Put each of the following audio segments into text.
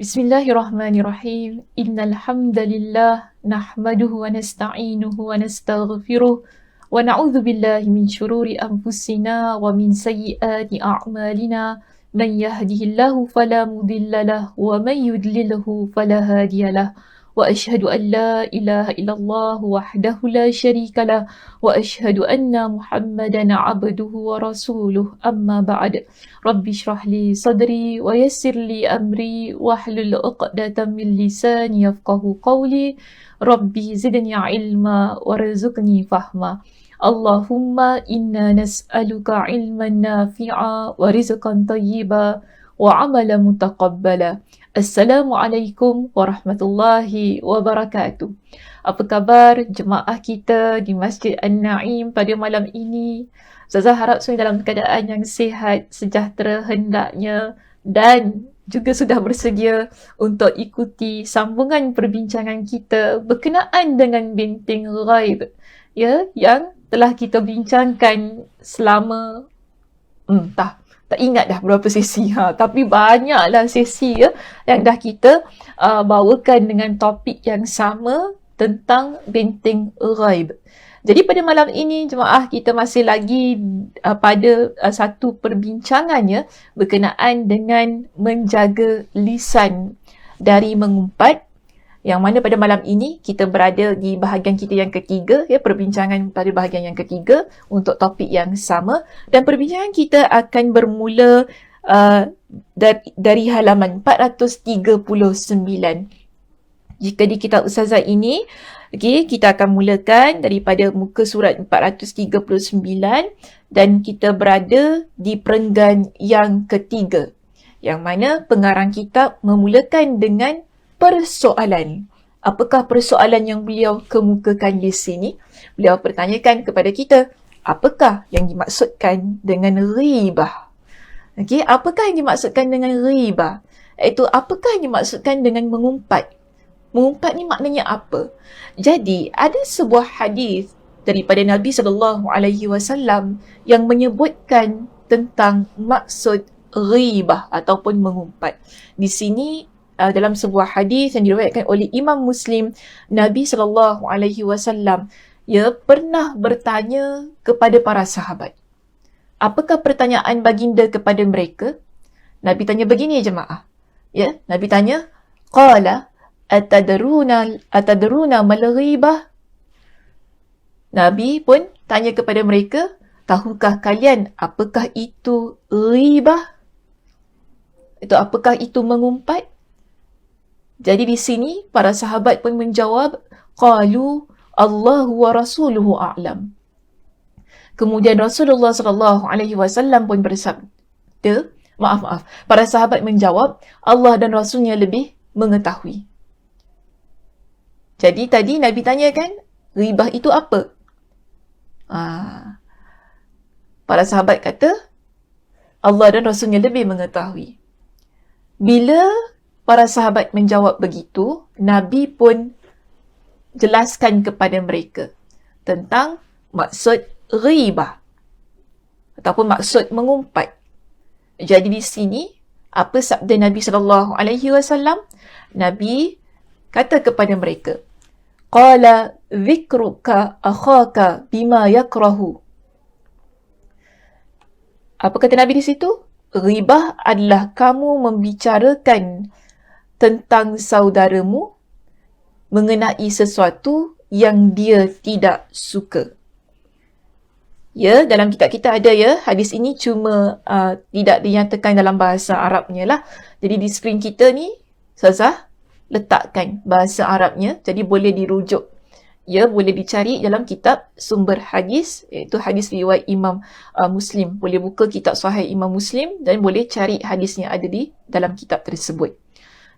Bismillahirrahmanirrahim. Innal hamdalillah nahmaduhu wa nasta'inuhu wa nastaghfiruh wa na'udzu billahi min shururi anfusina wa min sayyiati a'malina. Man yahdihillahu fala mudilla lahu wa man yudlilhu fala hadiyalah. Wa ashhadu an la ilaha illallah wahdahu la syarika lah wa ashhadu anna Muhammadan 'abduhu wa rasuluh. Amma ba'd. Rabbi shrah li sadri wa yassir li amri wahlul 'uqdatam min lisani yafqahu qawli. Rabbi zidni ilma warzuqni fahma. Allahumma inna nas'aluka ilman nafi'a wa rizqan tayyiba wa amalan mutaqabbala. Assalamualaikum warahmatullahi wabarakatuh. Apa khabar jemaah kita di Masjid An-Naim pada malam ini? Ustazah harap semua dalam keadaan yang sihat, sejahtera hendaknya dan juga sudah bersedia untuk ikuti sambungan perbincangan kita berkenaan dengan benteng ghaib, ya, yang telah kita bincangkan selama tak ingat dah berapa sesi, tapi banyaklah sesi ya yang dah kita bawakan dengan topik yang sama tentang benteng ghaib. Jadi pada malam ini jemaah kita masih lagi pada satu perbincangan ya berkenaan dengan menjaga lisan dari mengumpat, yang mana pada malam ini kita berada di bahagian kita yang ketiga, ya, perbincangan pada bahagian yang ketiga untuk topik yang sama, dan perbincangan kita akan bermula dari halaman 439. Jika di kitab Ustazah ini, okay, kita akan mulakan daripada muka surat 439 dan kita berada di perenggan yang ketiga, yang mana pengarang kitab memulakan dengan persoalan. Apakah persoalan yang beliau kemukakan di sini? Beliau pertanyakan kepada kita, apakah yang dimaksudkan dengan ghibah? Okey, apakah yang dimaksudkan dengan ghibah? Iaitu apakah yang dimaksudkan dengan mengumpat? Mengumpat ni maknanya apa? Jadi, ada sebuah hadis daripada Nabi SAW yang menyebutkan tentang maksud ghibah ataupun mengumpat. Di sini dalam sebuah hadis yang diriwayatkan oleh Imam Muslim, Nabi SAW pernah bertanya kepada para sahabat. Apakah pertanyaan baginda kepada mereka? Nabi tanya begini jemaah. Ya, Nabi tanya, qala atadruna mal ghibah? Nabi pun tanya kepada mereka, tahukah kalian apakah itu ghibah? Itu apakah itu mengumpat? Jadi di sini para sahabat pun menjawab, qalu Allahu wa rasuluhu a'lam. Kemudian Rasulullah SAW pun bersabda, para sahabat menjawab, Allah dan Rasulnya lebih mengetahui. Jadi tadi Nabi tanyakan, ghibah itu apa? Para sahabat kata, Allah dan Rasulnya lebih mengetahui. Bila para sahabat menjawab begitu, Nabi pun jelaskan kepada mereka tentang maksud ghibah ataupun maksud mengumpat. Jadi di sini, apa sabda Nabi SAW? Nabi kata kepada mereka, qala dhikruka akhaka bima yakrahu. Apa kata Nabi di situ? Ghibah adalah kamu membicarakan tentang saudaramu mengenai sesuatu yang dia tidak suka. Ya, dalam kitab kita ada ya, hadis ini cuma tidak dinyatakan dalam bahasa Arabnya lah. Jadi di skrin kita ni, Ustazah letakkan bahasa Arabnya, jadi boleh dirujuk. Ya, boleh dicari dalam kitab sumber hadis, iaitu hadis riwayat Imam Muslim. Boleh buka kitab Sahih Imam Muslim dan boleh cari hadisnya ada di dalam kitab tersebut.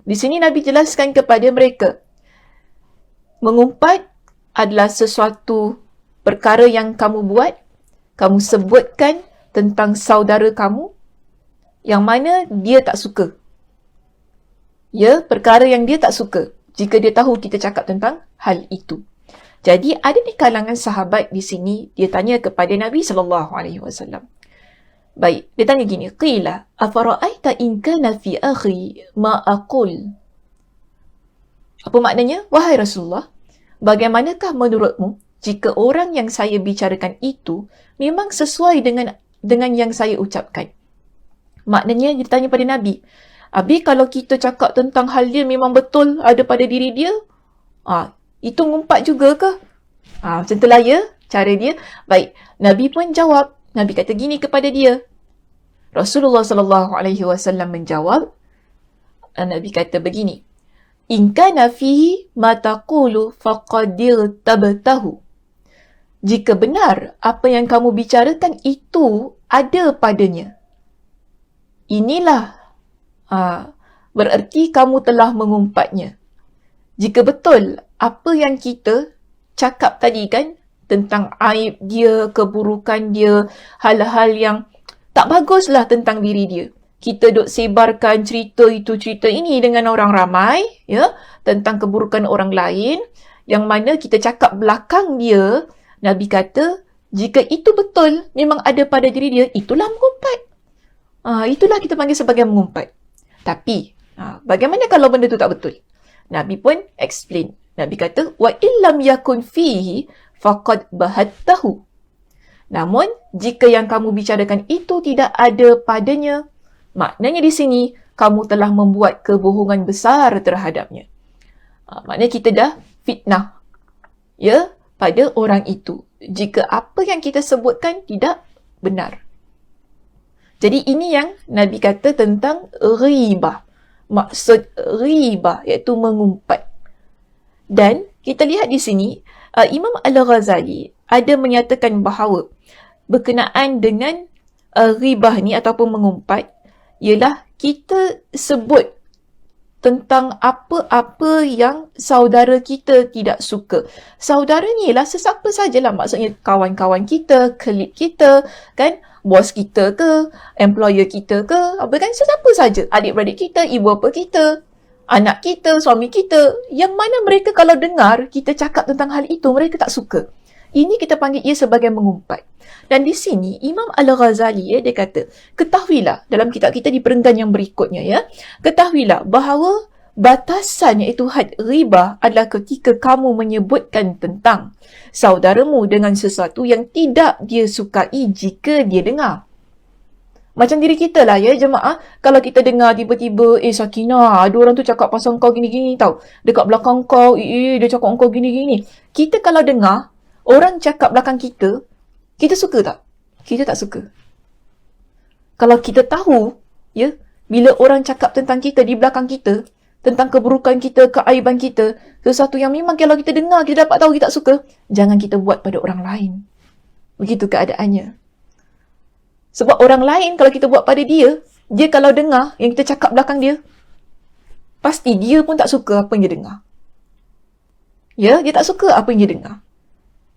Di sini Nabi jelaskan kepada mereka, mengumpat adalah sesuatu perkara yang kamu buat, kamu sebutkan tentang saudara kamu yang mana dia tak suka. Ya, perkara yang dia tak suka jika dia tahu kita cakap tentang hal itu. Jadi ada di kalangan sahabat di sini, dia tanya kepada Nabi SAW, Baik, dia tanya gini, qila afara'aita in kana fi akhi ma aqul. Apa maknanya? Wahai Rasulullah, bagaimanakah menurutmu jika orang yang saya bicarakan itu memang sesuai dengan yang saya ucapkan? Maknanya dia tanya pada Nabi, Abi kalau kita cakap tentang hal dia memang betul ada pada diri dia, itu ngumpat juga ke? Macam itulah ya cara dia. Baik, Nabi pun jawab. Nabi kata gini kepada dia. Rasulullah SAW menjawab. Nabi kata begini. In kana fihi ma taqulu faqad irtabtahu. Jika benar apa yang kamu bicarakan itu ada padanya, inilah bererti kamu telah mengumpatnya. Jika betul apa yang kita cakap tadi kan, tentang aib dia, keburukan dia, hal-hal yang tak baguslah tentang diri dia. Kita duk sebarkan cerita itu, cerita ini dengan orang ramai, ya, tentang keburukan orang lain, yang mana kita cakap belakang dia. Nabi kata, jika itu betul, memang ada pada diri dia, itulah mengumpat. Itulah kita panggil sebagai mengumpat. Tapi, bagaimana kalau benda itu tak betul? Nabi pun explain. Nabi kata, wa illam yakun fihi faqad bahattahu. Namun, jika yang kamu bicarakan itu tidak ada padanya, maknanya di sini, kamu telah membuat kebohongan besar terhadapnya. Maknanya kita dah fitnah, ya, pada orang itu. Jika apa yang kita sebutkan tidak benar. Jadi ini yang Nabi kata tentang ghibah. Maksud ghibah iaitu mengumpat. Dan kita lihat di sini, Imam Al-Ghazali ada menyatakan bahawa berkenaan dengan ghibah ni ataupun mengumpat, ialah kita sebut tentang apa-apa yang saudara kita tidak suka. Saudara ni ialah sesiapa sajalah, maksudnya kawan-kawan kita, colleague kita, kan, bos kita ke, employer kita ke, apa kan, sesiapa saja, adik-beradik kita, ibu bapa kita, anak kita, suami kita, yang mana mereka kalau dengar kita cakap tentang hal itu, mereka tak suka. Ini kita panggil ia sebagai mengumpat. Dan di sini, Imam Al-Ghazali, dia kata, ketahuilah, dalam kitab kita di perenggan yang berikutnya, ya, ketahuilah bahawa batasan iaitu had ghibah adalah ketika kamu menyebutkan tentang saudaramu dengan sesuatu yang tidak dia sukai jika dia dengar. Macam diri kita lah ya jemaah, kalau kita dengar tiba-tiba, Sakinah, ada orang tu cakap pasal kau gini-gini tau. Dekat belakang kau, dia cakap kau gini-gini. Kita kalau dengar, orang cakap belakang kita suka tak? Kita tak suka. Kalau kita tahu, ya, bila orang cakap tentang kita di belakang kita, tentang keburukan kita, keaiban kita, sesuatu yang memang kalau kita dengar, kita dapat tahu kita tak suka, jangan kita buat pada orang lain. Begitu keadaannya. Sebab orang lain kalau kita buat pada dia kalau dengar yang kita cakap belakang dia, pasti dia pun tak suka apa yang dia dengar. Ya, dia tak suka apa yang dia dengar.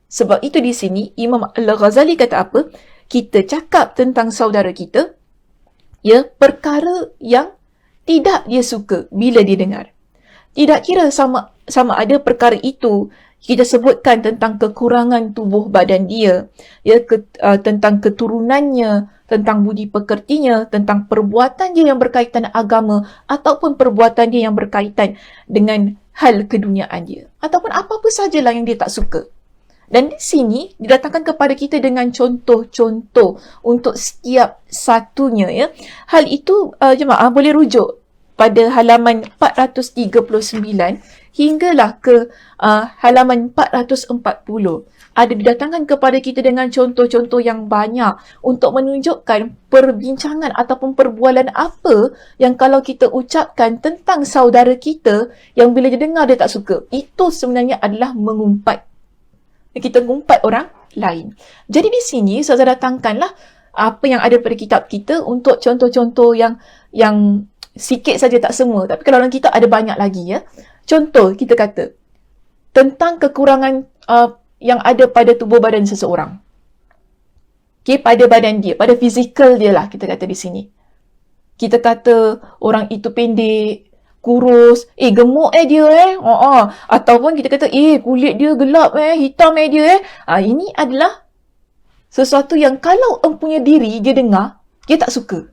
Sebab itu di sini Imam Al-Ghazali kata apa? Kita cakap tentang saudara kita, ya, perkara yang tidak dia suka bila dia dengar. Tidak kira sama ada perkara itu kita sebutkan tentang kekurangan tubuh badan dia, ya, tentang keturunannya, tentang budi pekertinya, tentang perbuatan dia yang berkaitan agama, ataupun perbuatan dia yang berkaitan dengan hal keduniaan dia, ataupun apa-apa sajalah yang dia tak suka. Dan di sini didatangkan kepada kita dengan contoh-contoh untuk setiap satunya, ya. Hal itu jemaah boleh rujuk pada halaman 439 hinggalah ke halaman 440. Ada didatangkan kepada kita dengan contoh-contoh yang banyak untuk menunjukkan perbincangan ataupun perbualan apa yang kalau kita ucapkan tentang saudara kita yang bila dia dengar dia tak suka. Itu sebenarnya adalah mengumpat. Kita mengumpat orang lain. Jadi di sini saya datangkanlah apa yang ada pada kitab kita untuk contoh-contoh yang sikit saja, tak semua. Tapi kalau dalam kitab ada banyak lagi, ya. Contoh kita kata tentang kekurangan yang ada pada tubuh badan seseorang. Okay, pada badan dia, pada fizikal dia lah kita kata di sini. Kita kata orang itu pendek, kurus, gemuk dia ataupun kita kata kulit dia gelap hitam dia Ini adalah sesuatu yang kalau empunya diri dia dengar, dia tak suka,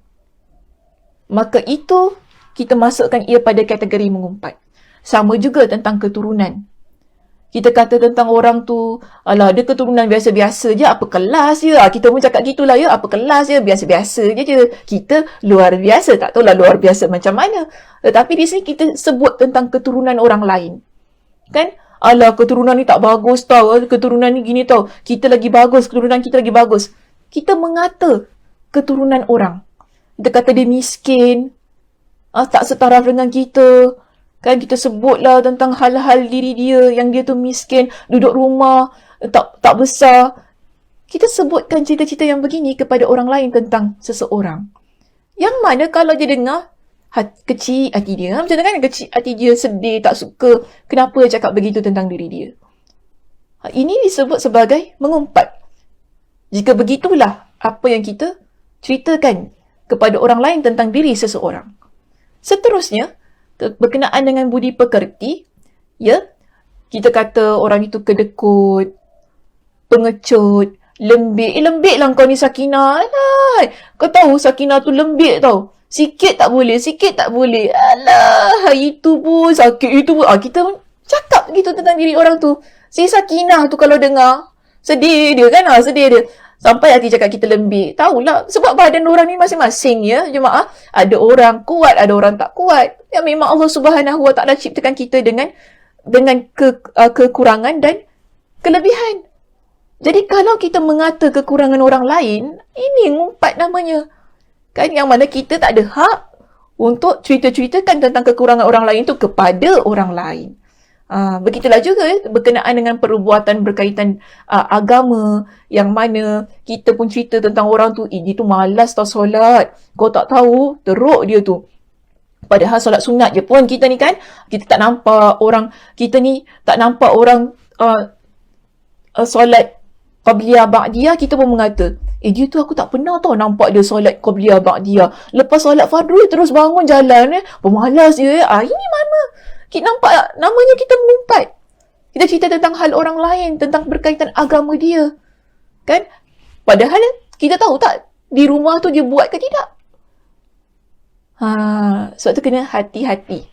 maka itu kita masukkan ia pada kategori mengumpat. Sama juga tentang keturunan. Kita kata tentang orang tu, alah dia keturunan biasa-biasa je, apa kelas je. Kita pun cakap gitulah ya, apa kelas je, biasa-biasa je. Kita luar biasa, tak tahulah luar biasa macam mana. Tetapi di sini kita sebut tentang keturunan orang lain. Kan? Alah keturunan ni tak bagus tau, keturunan ni gini tau. Kita lagi bagus, keturunan kita lagi bagus. Kita mengata keturunan orang. Kita kata dia miskin, tak setaraf dengan kita. Kan kita sebutlah tentang hal-hal diri dia yang dia tu miskin, duduk rumah, tak besar. Kita sebutkan cerita-cerita yang begini kepada orang lain tentang seseorang. Yang mana kalau dia dengar, kecil hati dia. Macam mana kan kecil hati dia, sedih, tak suka. Kenapa dia cakap begitu tentang diri dia? Ini disebut sebagai mengumpat. Jika begitulah apa yang kita ceritakan kepada orang lain tentang diri seseorang. Seterusnya, berkenaan dengan budi pekerti, ya, kita kata orang itu kedekut, pengecut, lembik. Lembik lah kau ni Sakinah. Alah, kau tahu Sakinah tu lembik tau. Sikit tak boleh, sikit tak boleh. Alah, itu pun sakit, itu pun. Kita cakap gitu tentang diri orang tu. Si Sakinah tu kalau dengar, sedih dia kan, sedih dia. Sampai hati cakap kita lembik. Tahulah, sebab badan orang ni masing-masing ya, jemaah. Ada orang kuat, ada orang tak kuat. Ya memang Allah Subhanahu Wa Taala ciptakan kita dengan kekurangan dan kelebihan. Jadi kalau kita mengata kekurangan orang lain, ini ngumpat namanya. Kan yang mana kita tak ada hak untuk cerita-ceritakan tentang kekurangan orang lain tu kepada orang lain. Begitulah juga berkenaan dengan perbuatan berkaitan agama, yang mana kita pun cerita tentang orang tu, dia tu malas tau solat, kau tak tahu teruk dia tu. Padahal solat sunat je pun kita ni kan, kita tak nampak orang, kita ni tak nampak orang solat qabliyah ba'diyah, kita pun mengata, dia tu aku tak pernah tau nampak dia solat qabliyah ba'diyah. Lepas solat fardu terus bangun jalan, pemalas dia. Ini mana? Kita nampak namanya kita mengumpat. Kita cerita tentang hal orang lain, tentang berkaitan agama dia. Kan? Padahal kita tahu tak di rumah tu dia buat ke tidak? Sebab tu kena hati-hati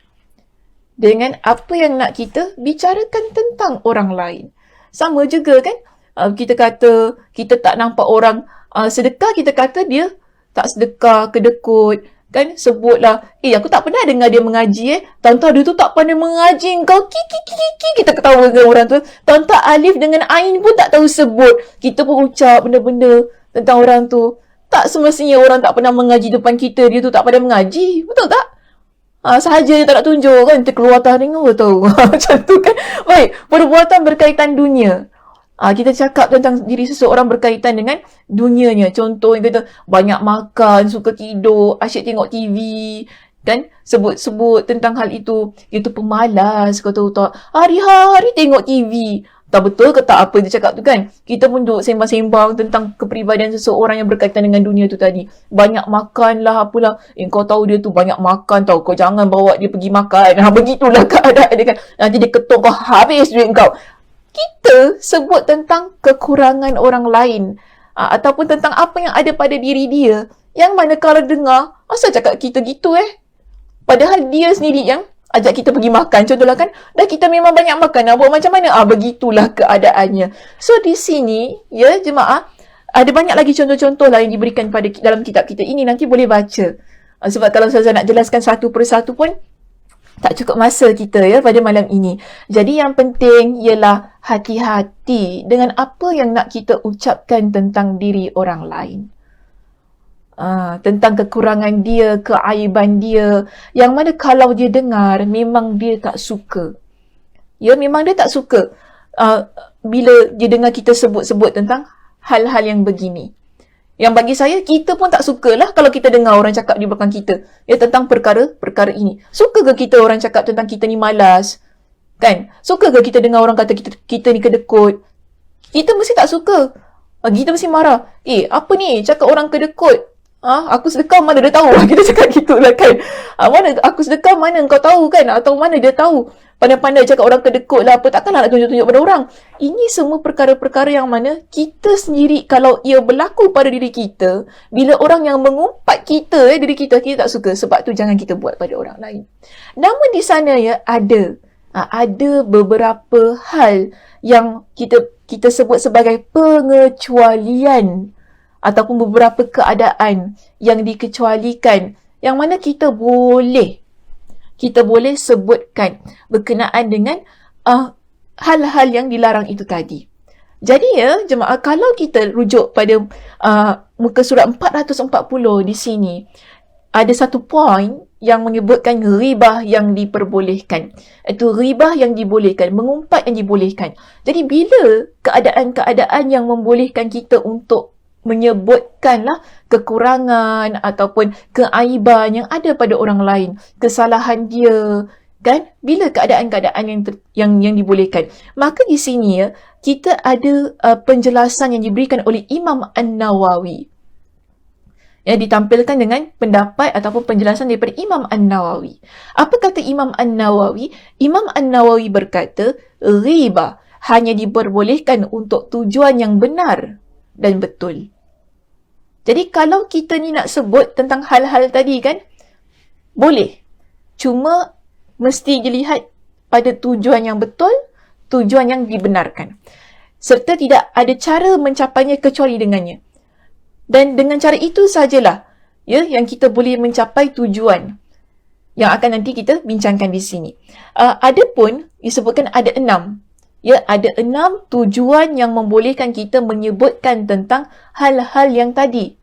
dengan apa yang nak kita bicarakan tentang orang lain. Sama juga kan? Kita kata kita tak nampak orang sedekah, kita kata dia tak sedekah, kedekut. Kan sebutlah, aku tak pernah dengar dia mengaji Tanta dia tu tak pandai mengaji, kau kita ketawa dengan orang tu. Tanta alif dengan ain pun tak tahu sebut. Kita pun ucap benda-benda tentang orang tu. Tak semestinya orang tak pernah mengaji depan kita, dia tu tak pandai mengaji. Betul tak? Sahaja dia tak nak tunjuk kan, kita keluar tengok tahu. Macam tu kan. Baik, perbuatan berkaitan dunia. Kita cakap tentang diri seseorang berkaitan dengan dunianya. Contoh yang kata banyak makan, suka tidur, asyik tengok TV, kan? Sebut-sebut tentang hal itu. Itu pemalas, kau tahu tak? Hari-hari tengok TV. Tak betul ke tak apa dia cakap tu kan? Kita pun duduk sembang-sembang tentang kepribadian seseorang yang berkaitan dengan dunia tu tadi. Banyak makan lah, apalah. Kau tahu dia tu banyak makan tau. Kau jangan bawa dia pergi makan. Begitulah keadaan dia kan. Nanti dia ketuk kau, habis duit kau. Kita sebut tentang kekurangan orang lain, ataupun tentang apa yang ada pada diri dia, yang mana kalau dengar, asal cakap kita gitu padahal dia sendiri yang ajak kita pergi makan. Contohlah kan, dah kita memang banyak makan, nak buat macam mana? Begitulah keadaannya. So di sini ya jemaah, ada banyak lagi contoh-contoh lah yang diberikan pada dalam kitab kita ini, nanti boleh baca. Sebab kalau saya nak jelaskan satu persatu pun tak cukup masa kita ya pada malam ini. Jadi yang penting ialah hati-hati dengan apa yang nak kita ucapkan tentang diri orang lain. Tentang kekurangan dia, keaiban dia, yang mana kalau dia dengar memang dia tak suka. Ya, memang dia tak suka bila dia dengar kita sebut-sebut tentang hal-hal yang begini. Yang bagi saya, kita pun tak sukalah kalau kita dengar orang cakap di belakang kita tentang perkara-perkara ini. Suka ke kita orang cakap tentang kita ni malas? Kan? Suka ke kita dengar orang kata kita ni kedekut? Kita mesti tak suka. Kita mesti marah. Apa ni? Cakap orang kedekut. Aku sedekah mana dia tahu? Kita cakap gitu lah kan. Mana aku sedekah mana kau tahu kan? Atau mana dia tahu? Pandai-pandai cakap orang kedekut lah apa. Takkanlah nak tunjuk-tunjuk pada orang. Ini semua perkara-perkara yang mana kita sendiri kalau ia berlaku pada diri kita, bila orang yang mengumpat kita, diri kita tak suka. Sebab tu jangan kita buat pada orang lain. Namun di sana ada beberapa hal yang kita sebut sebagai pengecualian ataupun beberapa keadaan yang dikecualikan yang mana kita boleh sebutkan berkenaan dengan hal-hal yang dilarang itu tadi. Jadi jemaah, kalau kita rujuk pada muka surat 440 di sini, ada satu poin yang menyebutkan ribah yang diperbolehkan. Itu ribah yang dibolehkan, mengumpat yang dibolehkan. Jadi bila keadaan-keadaan yang membolehkan kita untuk menyebutkanlah kekurangan ataupun keaiban yang ada pada orang lain, kesalahan dia, kan? Bila keadaan-keadaan yang dibolehkan, maka di sini kita ada penjelasan yang diberikan oleh Imam An-Nawawi. Ditampilkan dengan pendapat ataupun penjelasan daripada Imam An-Nawawi. Apa kata Imam An-Nawawi? Imam An-Nawawi berkata, riba hanya diperbolehkan untuk tujuan yang benar dan betul. Jadi kalau kita ni nak sebut tentang hal-hal tadi kan, boleh. Cuma mesti dilihat pada tujuan yang betul, tujuan yang dibenarkan. Serta tidak ada cara mencapainya kecuali dengannya. Dan dengan cara itu sajalah yang kita boleh mencapai tujuan yang akan nanti kita bincangkan di sini. Adapun disebutkan ada 6. Ada 6 tujuan yang membolehkan kita menyebutkan tentang hal-hal yang tadi.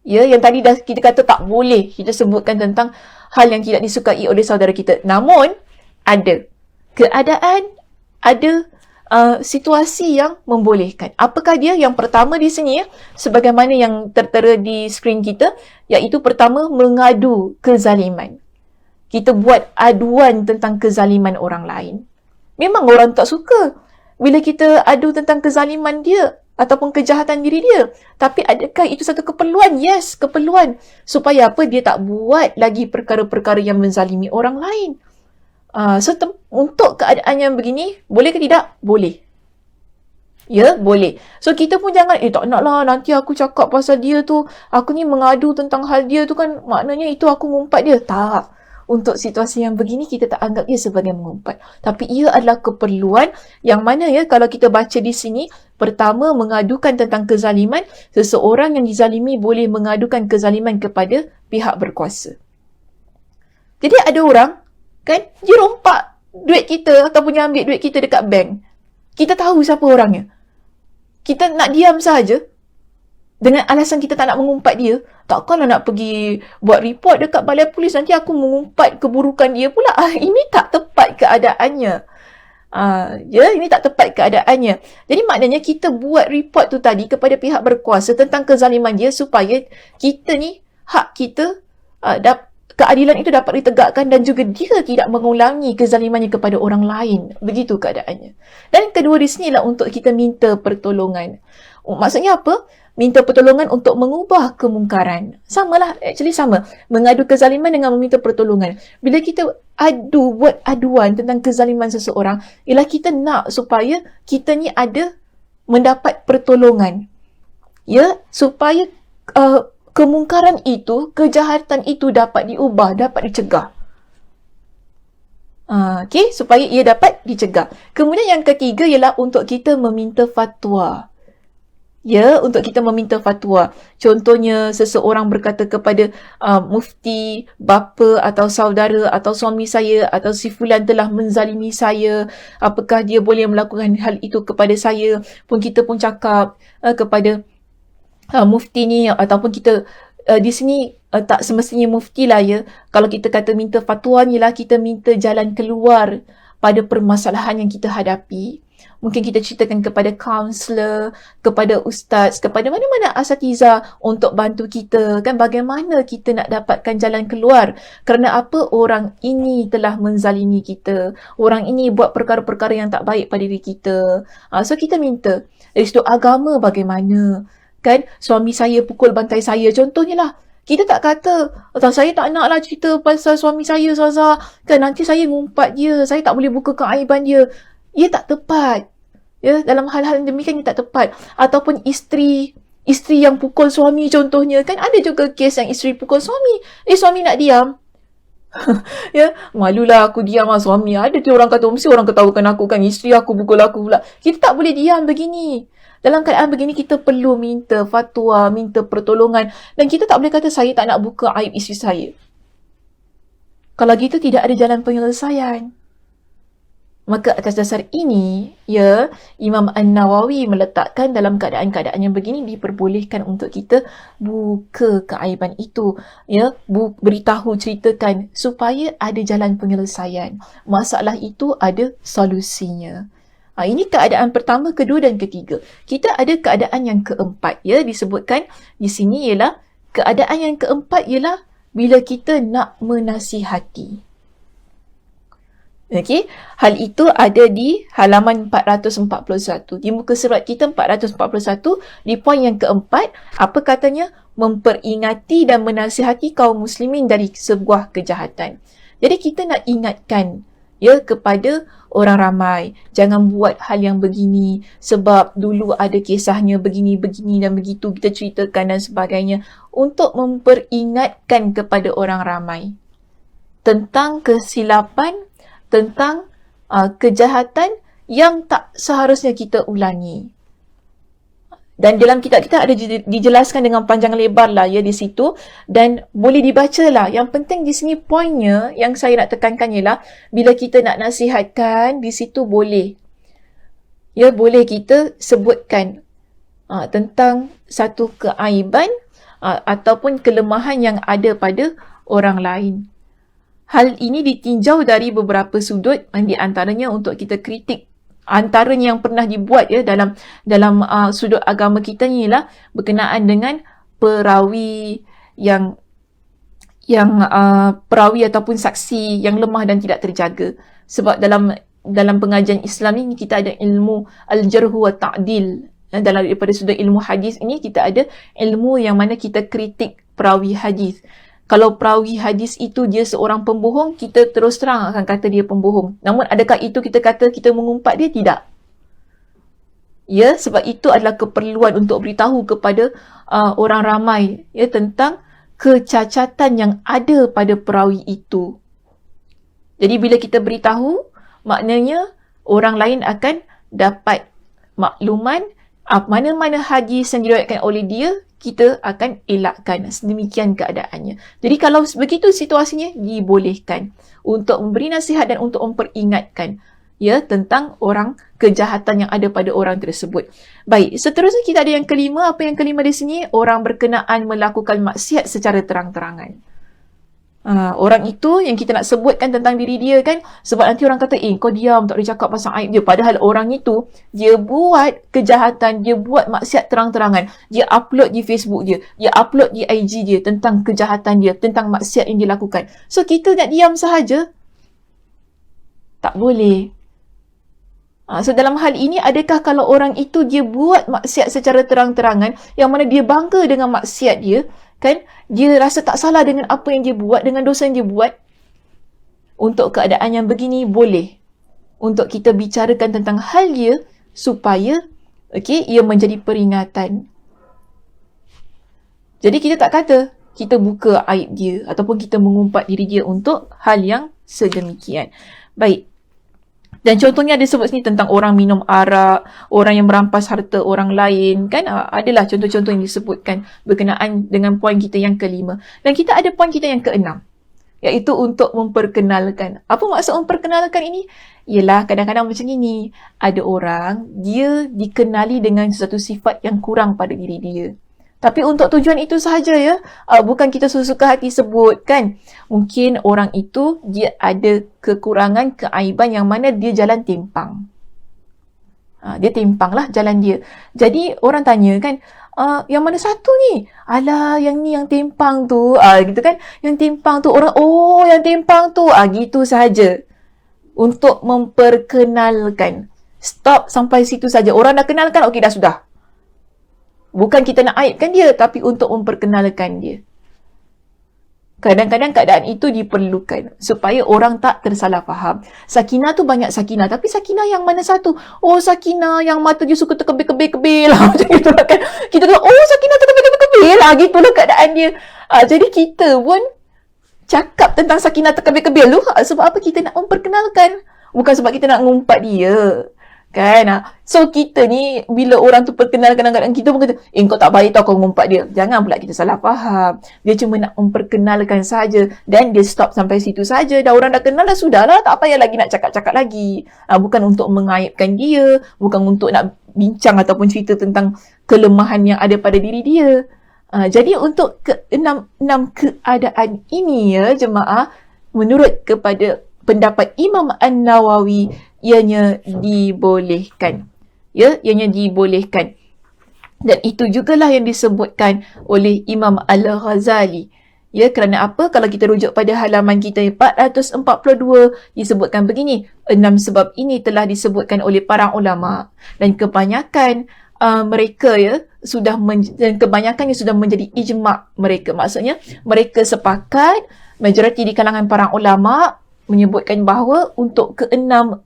Yang tadi dah kita kata tak boleh kita sebutkan tentang hal yang tidak disukai oleh saudara kita. Namun, ada keadaan, ada situasi yang membolehkan. Apakah dia? Yang pertama di sini, sebagaimana yang tertera di skrin kita, iaitu pertama, mengadu kezaliman. Kita buat aduan tentang kezaliman orang lain. Memang orang tak suka bila kita adu tentang kezaliman dia ataupun kejahatan diri dia. Tapi adakah itu satu keperluan? Yes, keperluan. Supaya apa? Dia tak buat lagi perkara-perkara yang menzalimi orang lain. Untuk keadaan yang begini, boleh ke tidak? Boleh. Boleh. So, kita pun jangan, tak nak lah, nanti aku cakap pasal dia tu, aku ni mengadu tentang hal dia tu kan, maknanya itu aku ngumpat dia. Tak. Untuk situasi yang begini, kita tak anggap ia sebagai mengumpat. Tapi ia adalah keperluan yang mana kalau kita baca di sini, pertama, mengadukan tentang kezaliman. Seseorang yang dizalimi boleh mengadukan kezaliman kepada pihak berkuasa. Jadi ada orang, kan, dia rompak duit kita ataupun dia ambil duit kita dekat bank. Kita tahu siapa orangnya. Kita nak diam saja dengan alasan kita tak nak mengumpat dia. Takkanlah nak pergi buat report dekat balai polis, nanti aku mengumpat keburukan dia pula. Ini tak tepat keadaannya. Ini tak tepat keadaannya. Jadi maknanya kita buat report tu tadi kepada pihak berkuasa tentang kezaliman dia supaya kita ni, hak kita, keadilan itu dapat ditegakkan dan juga dia tidak mengulangi kezalimannya kepada orang lain. Begitu keadaannya. Dan kedua di sini lah untuk kita minta pertolongan. Maksudnya apa? Minta pertolongan untuk mengubah kemungkaran. Samalah, actually sama. Mengadu kezaliman dengan meminta pertolongan. Bila kita buat aduan tentang kezaliman seseorang, ialah kita nak supaya kita ni ada mendapat pertolongan. Supaya kemungkaran itu, kejahatan itu dapat diubah, dapat dicegah. Supaya ia dapat dicegah. Kemudian yang ketiga ialah untuk kita meminta fatwa. Untuk kita meminta fatwa. Contohnya, seseorang berkata kepada mufti, bapa atau saudara atau suami saya atau si fulan telah menzalimi saya. Apakah dia boleh melakukan hal itu kepada saya? Kita pun cakap kepada mufti ni, ataupun kita di sini tak semestinya mufti lah Kalau kita kata minta fatwa ni lah, kita minta jalan keluar pada permasalahan yang kita hadapi. Mungkin kita ceritakan kepada kaunselor, kepada ustaz, kepada mana-mana asatiza untuk bantu kita. Kan bagaimana kita nak dapatkan jalan keluar. Kerana apa? Orang ini telah menzalimi kita. Orang ini buat perkara-perkara yang tak baik pada diri kita. So kita minta. Dari sudut agama bagaimana? kan, suami saya pukul bantai saya, contohnya lah. Kita tak kata, saya tak nak lah cerita pasal suami saya, Saza. Kan nanti saya ngumpat dia, saya tak boleh buka keaiban dia. Ia tak tepat. Ya, dalam hal-hal demikian ia tak tepat. Ataupun isteri yang pukul suami contohnya, kan ada juga kes yang isteri pukul suami. Suami nak diam. Ya, malulah aku diam lah suami. Ada tu orang kata, mesti orang ketawakan aku kan, isteri aku pukul aku pula. Kita tak boleh diam begini. Dalam keadaan begini, kita perlu minta fatwa, minta pertolongan. Dan kita tak boleh kata, saya tak nak buka aib isteri saya. Kalau gitu, tidak ada jalan penyelesaian. Maka atas dasar ini, ya, Imam An-Nawawi meletakkan dalam keadaan-keadaan yang begini diperbolehkan untuk kita buka keaiban itu, ya, beritahu, ceritakan supaya ada jalan penyelesaian. Masalah itu ada solusinya. Ini keadaan pertama, kedua dan ketiga. Kita ada keadaan yang keempat, ya, disebutkan di sini ialah keadaan yang keempat ialah bila kita nak menasihati. Okey, hal itu ada di halaman 441. Di muka surat kita 441, di poin yang keempat, apa katanya? Memperingati dan menasihati kaum muslimin dari sebuah kejahatan. Jadi kita nak ingatkan, ya, kepada orang ramai, jangan buat hal yang begini sebab dulu ada kisahnya begini dan begitu, kita ceritakan dan sebagainya, untuk memperingatkan kepada orang ramai tentang kesilapan, tentang kejahatan yang tak seharusnya kita ulangi. Dan dalam kitab kita ada dijelaskan dengan panjang lebar lah, ya, di situ, dan boleh dibaca lah. Yang penting di sini poinnya yang saya nak tekankan ialah bila kita nak nasihatkan, di situ boleh, ya, boleh kita sebutkan tentang satu keaiban ataupun kelemahan yang ada pada orang lain. Hal ini ditinjau dari beberapa sudut, di antaranya untuk kita kritik. Antaranya yang pernah dibuat, ya, dalam sudut agama kita ni ialah berkenaan dengan perawi yang perawi ataupun saksi yang lemah dan tidak terjaga. Sebab dalam pengajian Islam ni kita ada ilmu al-jarh wa ta'dil. Daripada sudut ilmu hadis ini kita ada ilmu yang mana kita kritik perawi hadis. Kalau perawi hadis itu dia seorang pembohong, kita terus terang akan kata dia pembohong. Namun adakah itu kita kata kita mengumpat dia? Tidak. Ya, sebab itu adalah keperluan untuk beritahu kepada orang ramai, ya, tentang kecacatan yang ada pada perawi itu. Jadi bila kita beritahu, maknanya orang lain akan dapat makluman mana-mana hadis yang diriwayatkan oleh dia, kita akan elakkan. Sedemikian keadaannya. Jadi kalau begitu situasinya, dibolehkan untuk memberi nasihat dan untuk memperingatkan, ya, tentang kejahatan yang ada pada orang tersebut. Baik, seterusnya kita ada yang kelima. Apa yang kelima di sini? Orang berkenaan melakukan maksiat secara terang-terangan. Orang itu yang kita nak sebutkan tentang diri dia, kan, sebab nanti orang kata, kau diam, tak boleh cakap pasal aib dia. Padahal orang itu, dia buat kejahatan, dia buat maksiat terang-terangan, dia upload di Facebook dia upload di IG dia tentang kejahatan dia, tentang maksiat yang dia lakukan. So kita nak diam sahaja? Tak boleh. So dalam hal ini, adakah kalau orang itu dia buat maksiat secara terang-terangan, yang mana dia bangga dengan maksiat dia, kan, dia rasa tak salah dengan apa yang dia buat, dengan dosa yang dia buat? Untuk keadaan yang begini, boleh untuk kita bicarakan tentang hal dia supaya, ia menjadi peringatan. Jadi kita tak kata kita buka aib dia ataupun kita mengumpat diri dia untuk hal yang sedemikian. Baik. Dan contohnya ada sebut sini tentang orang minum arak, orang yang merampas harta orang lain, kan? Adalah contoh-contoh yang disebutkan berkenaan dengan poin kita yang kelima. Dan kita ada poin kita yang keenam, iaitu untuk memperkenalkan. Apa maksud memperkenalkan ini? Ialah kadang-kadang macam ini, ada orang, dia dikenali dengan sesuatu sifat yang kurang pada diri dia. Tapi untuk tujuan itu sahaja, ya. Bukan kita suka hati sebut, kan. Mungkin orang itu, dia ada kekurangan, keaiban yang mana dia jalan timpang. Dia timpang lah jalan dia. Jadi orang tanya, kan, yang mana satu ni? Alah, yang ni yang timpang tu. Gitu kan. Yang timpang tu orang, yang timpang tu. Gitu sahaja. Untuk memperkenalkan. Stop sampai situ saja. Orang dah kenalkan, okey, dah sudah. Bukan kita nak aibkan dia, tapi untuk memperkenalkan dia. Kadang-kadang keadaan itu diperlukan supaya orang tak tersalah faham. Sakinah tu banyak sakinah, tapi sakinah yang mana satu? Oh, sakinah yang mata dia suka terkebir-kebir lah. Macam gitu lah kan. Kita kata, oh, sakinah terkebir-kebir lah. Gitulah keadaan dia. Jadi kita pun cakap tentang sakinah terkebir-kebir lu. Sebab apa? Kita nak memperkenalkan. Bukan sebab kita nak ngumpat dia. Kan? So, kita ni, bila orang tu perkenalkan kadang-kadang kita pun kata, kau tak baik tau kau ngumpat dia. Jangan pula kita salah faham. Dia cuma nak memperkenalkan saja. Dan dia stop sampai situ saja. Dah orang dah kenal, dah sudahlah. Tak payah lagi nak cakap-cakap lagi. Bukan untuk mengaibkan dia. Bukan untuk nak bincang ataupun cerita tentang kelemahan yang ada pada diri dia. Jadi, untuk keenam keadaan ini ya, jemaah, menurut kepada pendapat Imam An-Nawawi, ianya dibolehkan. Ya, ianya dibolehkan. Dan itu jugalah yang disebutkan oleh Imam Al-Ghazali. Ya, kerana apa? Kalau kita rujuk pada halaman kita 442, disebutkan begini. 6 sebab ini telah disebutkan oleh para ulama. Dan kebanyakan mereka ya, dan kebanyakannya sudah menjadi ijma' mereka. Maksudnya, mereka sepakat, majoriti di kalangan para ulama' menyebutkan bahawa untuk enam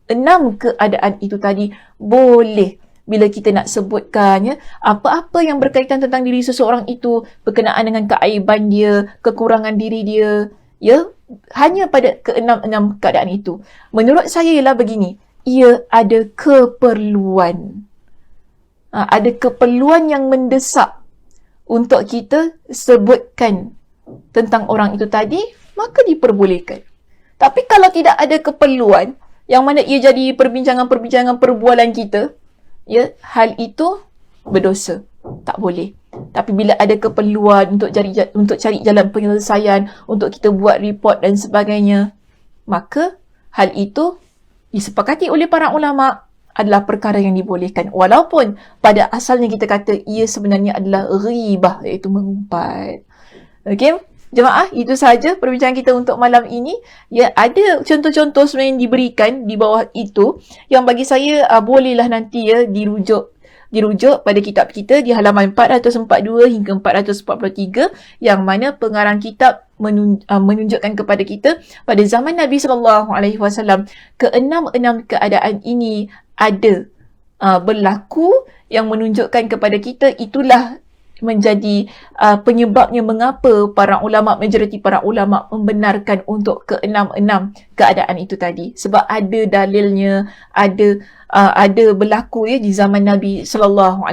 keadaan itu tadi boleh bila kita nak sebutkan ya, apa-apa yang berkaitan tentang diri seseorang itu berkenaan dengan keaiban dia, kekurangan diri dia, ya, hanya pada keenam keadaan itu. Menurut saya ialah begini, ia ada keperluan. Ada keperluan yang mendesak untuk kita sebutkan tentang orang itu tadi, maka diperbolehkan. Tapi kalau tidak ada keperluan, yang mana ia jadi perbincangan-perbincangan perbualan kita, ya, hal itu berdosa. Tak boleh. Tapi bila ada keperluan untuk cari jalan penyelesaian, untuk kita buat report dan sebagainya, maka hal itu disepakati oleh para ulama adalah perkara yang dibolehkan. Walaupun pada asalnya kita kata ia sebenarnya adalah ghibah, iaitu mengumpat. Okey? Jemaah, itu sahaja perbincangan kita untuk malam ini. Ya, ada contoh-contoh sebenarnya yang diberikan di bawah itu yang bagi saya bolehlah nanti ya dirujuk pada kitab kita di halaman 442 hingga 443 yang mana pengarang kitab menunjukkan kepada kita pada zaman Nabi SAW keenam keadaan ini ada berlaku yang menunjukkan kepada kita itulah menjadi penyebabnya mengapa majoriti para ulama membenarkan untuk keenam keadaan itu tadi. Sebab ada dalilnya, ada berlaku ya di zaman Nabi SAW.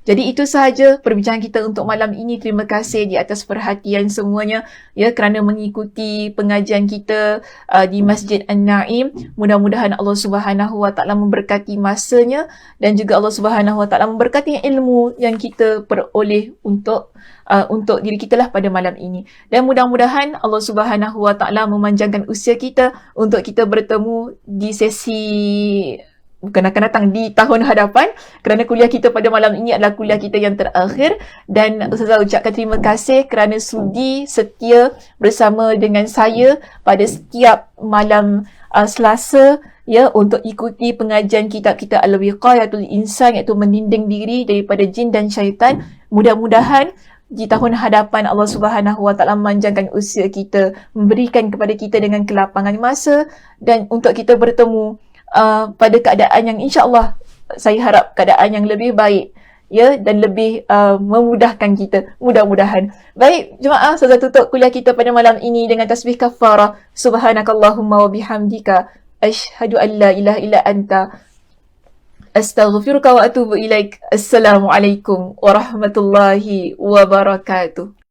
Jadi itu sahaja perbincangan kita untuk malam ini. Terima kasih di atas perhatian semuanya ya kerana mengikuti pengajian kita di Masjid An-Naim. Mudah-mudahan Allah Subhanahu Wa Taala memberkati masanya dan juga Allah Subhanahu Wa Taala memberkati ilmu yang kita peroleh untuk diri kita lah pada malam ini. Dan mudah-mudahan Allah Subhanahu Wa Taala memanjangkan usia kita untuk kita bertemu di sesi bukan akan datang di tahun hadapan, kerana kuliah kita pada malam ini adalah kuliah kita yang terakhir. Dan Ustazah ucapkan terima kasih kerana sudi setia bersama dengan saya pada setiap malam Selasa ya untuk ikuti pengajian kitab kita Al-Wiqayatul Insan, iaitu mendinding diri daripada jin dan syaitan. Mudah-mudahan di tahun hadapan Allah Subhanahu Wa Taala memanjangkan usia kita, memberikan kepada kita dengan kelapangan masa dan untuk kita bertemu pada keadaan yang insya-Allah saya harap keadaan yang lebih baik ya dan lebih memudahkan kita, mudah-mudahan. Baik jemaah, saya tutup kuliah kita pada malam ini dengan tasbih kafarah. Subhanakallahumma wa bihamdika asyhadu an la ilaha illa anta astaghfiruka wa atubu ilaik. Assalamualaikum warahmatullahi wabarakatuh.